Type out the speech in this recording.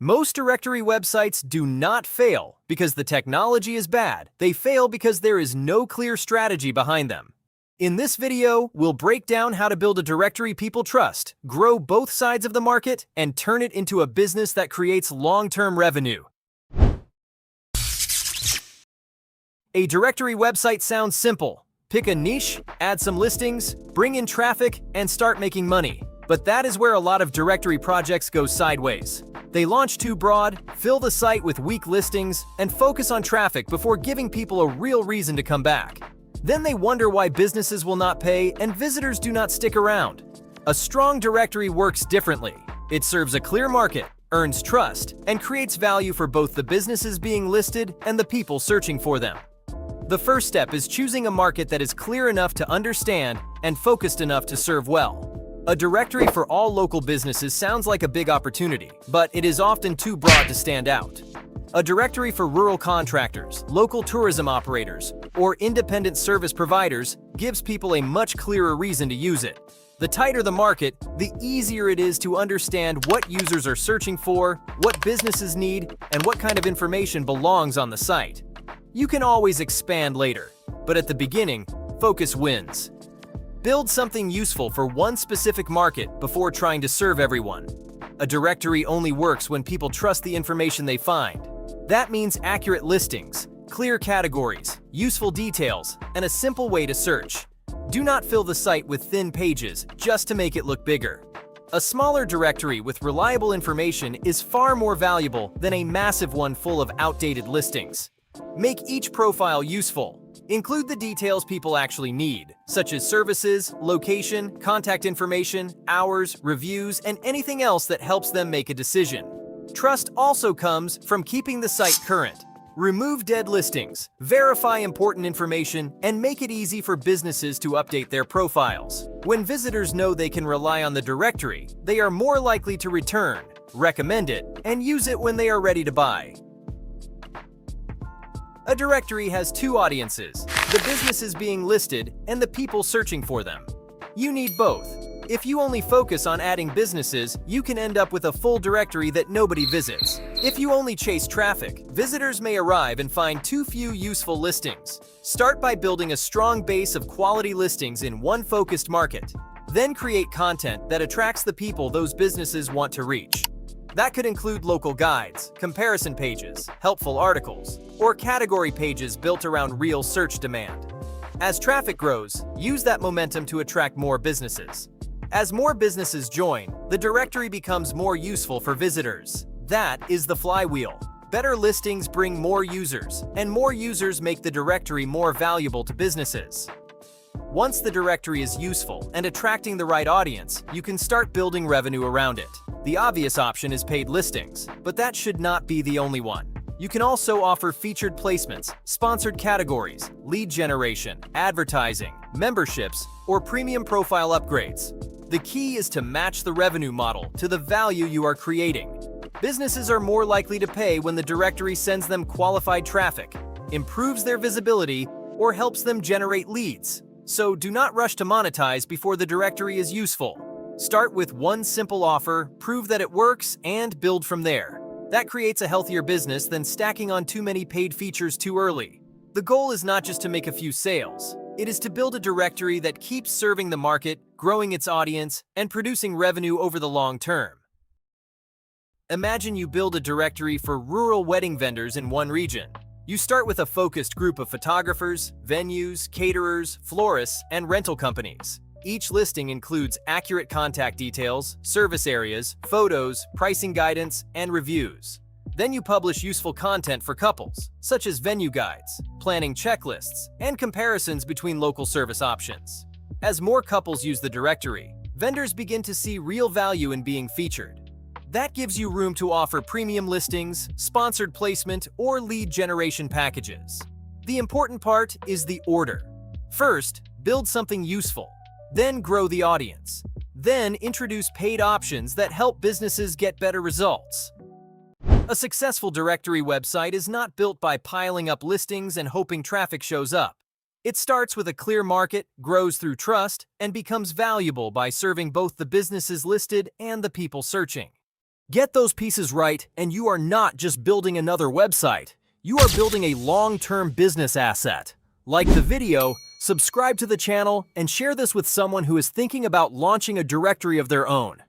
Most directory websites do not fail because the technology is bad. They fail because there is no clear strategy behind them. In this video, we'll break down how to build a directory people trust, grow both sides of the market, and turn it into a business that creates long-term revenue. A directory website sounds simple. Pick a niche, add some listings, bring in traffic, and start making money. But that is where a lot of directory projects go sideways. They launch too broad, fill the site with weak listings, and focus on traffic before giving people a real reason to come back. Then they wonder why businesses will not pay and visitors do not stick around. A strong directory works differently. It serves a clear market, earns trust, and creates value for both the businesses being listed and the people searching for them. The first step is choosing a market that is clear enough to understand and focused enough to serve well. A directory for all local businesses sounds like a big opportunity, but it is often too broad to stand out. A directory for rural contractors, local tourism operators, or independent service providers gives people a much clearer reason to use it. The tighter the market, the easier it is to understand what users are searching for, what businesses need, and what kind of information belongs on the site. You can always expand later, but at the beginning, focus wins. Build something useful for one specific market before trying to serve everyone. A directory only works when people trust the information they find. That means accurate listings, clear categories, useful details, and a simple way to search. Do not fill the site with thin pages just to make it look bigger. A smaller directory with reliable information is far more valuable than a massive one full of outdated listings. Make each profile useful. Include the details people actually need, such as services, location, contact information, hours, reviews, and anything else that helps them make a decision. Trust also comes from keeping the site current. Remove dead listings, verify important information, and make it easy for businesses to update their profiles. When visitors know they can rely on the directory, they are more likely to return, recommend it, and use it when they are ready to buy. A directory has two audiences, the businesses being listed and the people searching for them. You need both. If you only focus on adding businesses, you can end up with a full directory that nobody visits. If you only chase traffic, visitors may arrive and find too few useful listings. Start by building a strong base of quality listings in one focused market. Then create content that attracts the people those businesses want to reach. That could include local guides, comparison pages, helpful articles, or category pages built around real search demand. As traffic grows, use that momentum to attract more businesses. As more businesses join, the directory becomes more useful for visitors. That is the flywheel. Better listings bring more users, and more users make the directory more valuable to businesses. Once the directory is useful and attracting the right audience, you can start building revenue around it. The obvious option is paid listings, but that should not be the only one. You can also offer featured placements, sponsored categories, lead generation, advertising, memberships, or premium profile upgrades. The key is to match the revenue model to the value you are creating. Businesses are more likely to pay when the directory sends them qualified traffic, improves their visibility, or helps them generate leads. So do not rush to monetize before the directory is useful. Start with one simple offer, prove that it works, and build from there. That creates a healthier business than stacking on too many paid features too early. The goal is not just to make a few sales. It is to build a directory that keeps serving the market, growing its audience, and producing revenue over the long term. Imagine you build a directory for rural wedding vendors in one region. You start with a focused group of photographers, venues, caterers, florists, and rental companies. Each listing includes accurate contact details, service areas, photos, pricing guidance, and reviews. Then you publish useful content for couples, such as venue guides, planning checklists, and comparisons between local service options. As more couples use the directory, vendors begin to see real value in being featured. That gives you room to offer premium listings, sponsored placement, or lead generation packages. The important part is the order. First, build something useful. Then grow the audience. Then introduce paid options that help businesses get better results. A successful directory website is not built by piling up listings and hoping traffic shows up. It starts with a clear market, grows through trust, and becomes valuable by serving both the businesses listed and the people searching. Get those pieces right, and you are not just building another website. You are building a long-term business asset. Like the video, subscribe to the channel, and share this with someone who is thinking about launching a directory of their own.